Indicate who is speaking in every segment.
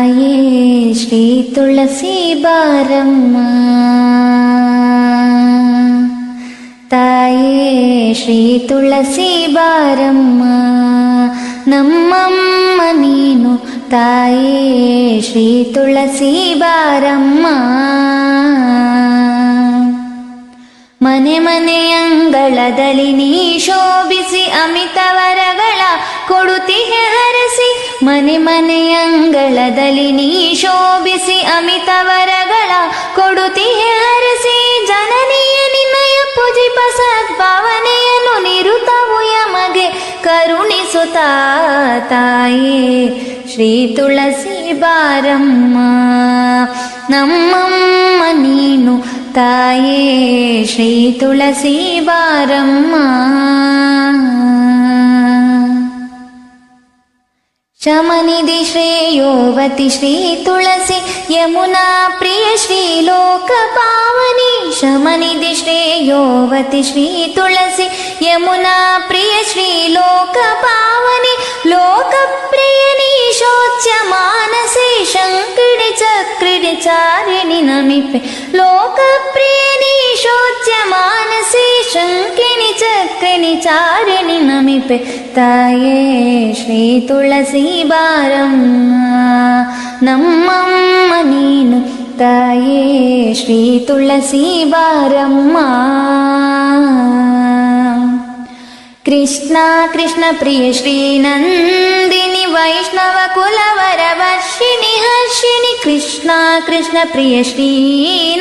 Speaker 1: ತಾಯೇ ಶ್ರೀ ತುಳಸಿ ಬಾರಮ್ಮ, ತಾಯೇ ಶ್ರೀ ತುಳಸಿ ಬಾರಮ್ಮ, ನಮ್ಮಮ್ಮ ನೀನು ತಾಯೇ ಶ್ರೀ ತುಳಸಿ ಬಾರಮ್ಮ. ಮನೆ ಮನೆಯಂಗಳದಲ್ಲಿ ನೀ ಶೋಭಿಸಿ ಅಮಿತ ವರಗಳ ಕೊಡುತ್ತಿಹೆ ಹರಸಿ, ಮನೆ ಮನೆಯಂಗಳದಲ್ಲಿ ನೀ ಶೋಭಿಸಿ ಅಮಿತ ವರಗಳ ಕೊಡುತ್ತಿಹೆ ಹರಸಿ, ಜನನಿಯ ನಿನ್ನಯ ಪೂಜಿಪ ಸದ್ಭಾವನೆಯನ್ನು ನಿರುತವು ಯಮಗೆ ಕರುಣಿಸುತ್ತಾ ತಾಯೇ ಶ್ರೀ ತುಳಸಿ ಬಾರಮ್ಮ, ನಮ್ಮಮ್ಮ ನೀನು ತಾಯೇ ಶ್ರೀ ತುಳಸಿ ಬಾರಮ್ಮ. ಶಮನಿಧಿ ಶ್ರೇಯೋವತಿ ಶ್ರೀ ತುಳಸಿ ಯಮುನಾ ಪ್ರಿಯ ಶ್ರೀ ಲೋಕ ಪಾವನಿ, ಶಮನಿಧಿ ಶ್ರೇಯೋವತಿ ಶ್ರೀ ತುಳಸಿ ಯಮುನಾ ಪ್ರಿಯ ಶ್ರೀ ಲೋಕ ಪಾವನಿ, ಲೋಕಪ್ರಿಯನಿ ಶೋಚ್ಯ ಮಾನಸೇ ಶಂಕಿಣಿ ಚಕ್ರಿಣಿ ಚಾರಿಣಿ ನಮಿಪೆ, ಲೋಕಪ್ರಿಯನಿ ಶೋಚ್ಯ ಮಾನಸೇ ಶಂಕಿಣಿ ಚಕ್ರಿಣಿ ಚಾರಿಣಿ ನಮಿಪೆ, ತಾಯೇ ಶ್ರೀ ತುಳಸಿ ಬಾರಮ್ಮ, ನಮ್ಮಮ್ಮ ನೀನು ತಾಯೇ ಶ್ರೀ ತುಳಸಿ ಬಾರಮ್ಮ. ಕೃಷ್ಣ ಕೃಷ್ಣ ಪ್ರಿಯ ಶ್ರೀ ನಂದಿನಿ ವೈಷ್ಣವ ಕುಲವರ ವರ್ಷಿಣಿ ಹರ್ಷಿಣಿ, ಕೃಷ್ಣ ಕೃಷ್ಣ ಪ್ರಿಯ ಶ್ರೀ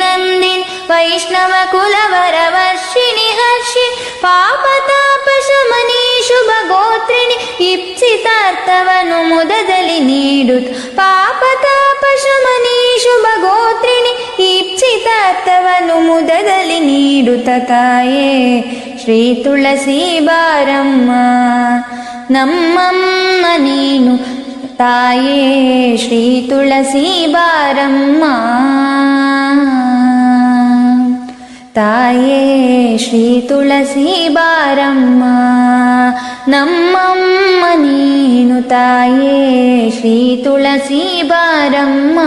Speaker 1: ನಂದಿನಿ ವೈಷ್ಣವ ಕುಲವರ ವರ್ಷಿಣಿ ಹರ್ಷಿಣಿ, ಪಾಪತಾಪ ಶಮನಿ ಶುಭ ಗೋತ್ರಿಣಿ ಇಪ್ಸಿತಾರ್ಥವನ್ನು ಮುದದಲ್ಲಿ ನೀಡುತ್ತ, ಪಾಪತಾಪ ಶಮನಿ ಶುಭ ಗೋತ್ರಿಣಿ ಇಪ್ಸಿತಾರ್ಥವನ್ನು ಮುದದಲ್ಲಿ ನೀಡುತ್ತ, ತಾಯೇ ಶ್ರೀ ತುಳಸಿ ಬಾರಮ್ಮ, ನಮ್ಮಮ್ಮ ನೀನು ತಾಯೇ ಶ್ರೀ ತುಳಸಿ ಬಾರಮ್ಮ, ತಾಯೇ ಶ್ರೀ ತುಳಸಿ ಬಾರಮ್ಮ, ನಮ್ಮಮ್ಮ ನೀನು ತಾಯೇ ಶ್ರೀ ತುಳಸಿ ಬಾರಮ್ಮ.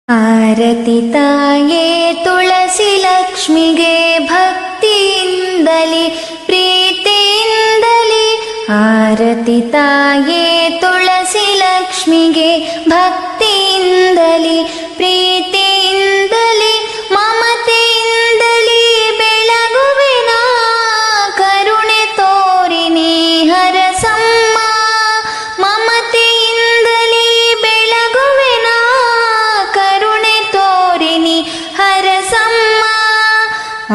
Speaker 1: ಆರತಿ ತಾಯೇ ತುಳಸಿ ಲಕ್ಷ್ಮಿಗೆ ಭಕ್ತಿಯಿಂದಲಿ ಪ್ರೀತಿಯಿಂದಲಿ, ಆರತಿ ತಾಯೇ ತುಳಸಿ ಲಕ್ಷ್ಮಿಗೆ ಭಕ್ತಿಯಿಂದಲಿ ಪ್ರೀತಿಯಿಂದಲಿ, ಮಮತೆಯಿಂದಲಿ ಬೆಳಗುವೆನ ಕರುಣೆ ತೋರಿ ನೀ ಹರಸಮ್ಮ, ಮಮತೆಯಿಂದಲಿ ಬೆಳಗುವೆನ ಕರುಣೆ ತೋರಿ ನೀ ಹರಸಮ್ಮ.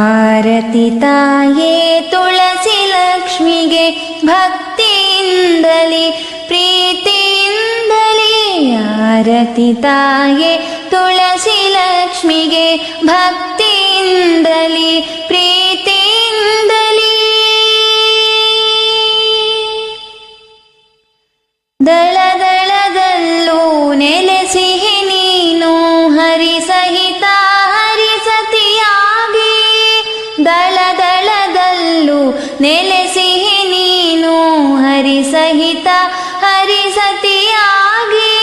Speaker 1: ಆರತಿ ತಾಯೇ ತುಳಸಿ ಲಕ್ಷ್ಮಿಗೆ ಭಕ್ತಿಯಿಂದಲಿ ಪ್ರೀತಿಯಿಂದಲಿ, ಆರತಿ ತಾಯೇ ತುಳಸಿ ಲಕ್ಷ್ಮಿಗೆ ಭಕ್ತಿಯಿಂದಲಿ ಪ್ರೀತಿಯಿಂದಲಿ. ದಳ ದಳದಲ್ಲೂ ನೆಲೆಸಿಹೆ ನೀನು ಹರಿಸಹಿತ ಹರಿಸತಿಯಾಗಿ, ದಳ ದಳದಲ್ಲೂ ನೆಲೆಸಿಹೆ ನೀನು ಹರಿಸಹಿತ ಹರಿಸತಿಯಾಗಿ,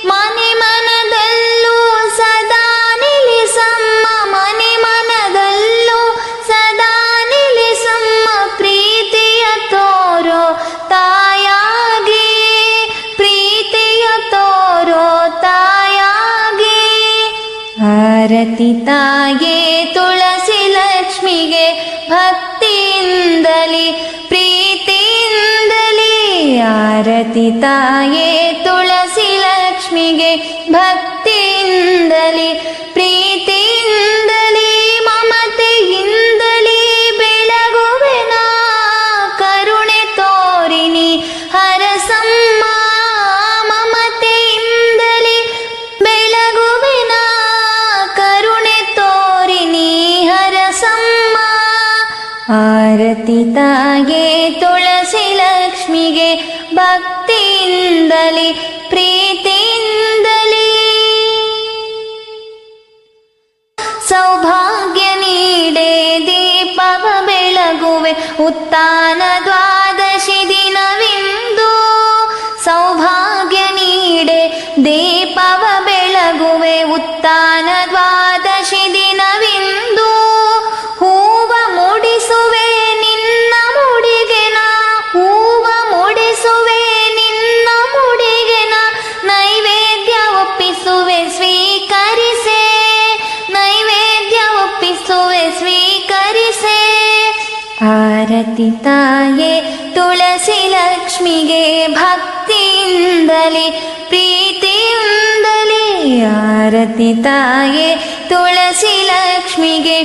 Speaker 1: ಮನೆ ಮನದಲ್ಲೂ ಸದಾ ನಿಲ್ಲಿಸಮ್ಮ, ಮನೆ ಮನದಲ್ಲೂ ಸದಾ ನಿಲ್ಲಿಸಮ್ಮ, ಪ್ರೀತಿಯ ತೋರೋ ತಾಯಾಗಿ, ಪ್ರೀತಿಯ ತೋರೋ ತಾಯಾಗಿ. ಆರತಿ ತಾಯೇ ತುಳಸಿ ಲಕ್ಷ್ಮಿಗೆ ಭಕ್ತಿಯಿಂದಲಿ ಪ್ರೀತಿಯಿಂದಲಿ, ಆರತಿ ತಾಯೇ ತುಳಸಿ ಲಕ್ಷ್ಮಿಗೆ ಭಕ್ತಿಯಿಂದಲಿ ಪ್ರೀತಿಯಿಂದಲಿ, ಮಮತೆಯಿಂದಲಿ ಬೆಳಗುವೆನ ಕರುಣೆ ತೋರಿ ನೀ ಹರಸಮ್ಮ, ಮಮತೆಯಿಂದಲಿ ಬೆಳಗುವೆನ ಕರುಣೆ ತೋರಿ ನೀ ಹರಸಮ್ಮ. ಆರತಿ ತಾಯೇ ತುಳಸಿ ಲಕ್ಷ್ಮಿಗೆ ಭಕ್ತಿಯಿಂದಲಿ ಪ್ರೀತಿಯಿಂದಲಿ, ಸೌಭಾಗ್ಯ ನೀಡೆ ದೀಪವ ಬೆಳಗುವೆ ಉತ್ತಾನ ದ್ವಾದಶಿ ದಿನವಿಂದು, ಏಕಾದಶಿ ದಿನವಿಂದು ಹೂವ ಮುಡಿಸುವೆ ನಿನ್ನ ಮುಡಿಗೆನ, ಹೂವ ಮುಡಿಸುವೆ ನಿನ್ನ ಮುಡಿಗೆನ, ನೈವೇದ್ಯ ಒಪ್ಪಿಸುವೆ ಸ್ವೀಕರಿಸೆ, ನೈವೇದ್ಯ ಒಪ್ಪಿಸುವೆ ಸ್ವೀಕರಿಸೆ. ಆರತಿ ತಾಯೇ ತುಳಸಿ ಲಕ್ಷ್ಮಿಗೆ ಭಕ್ತಿಯಿಂದಲೇ ಪ್ರೀತಿಯಿಂದಲೇ, ಆರತಿ ತಾಯೇ ತುಳಸಿ ಲಕ್ಷ್ಮಿಗೆ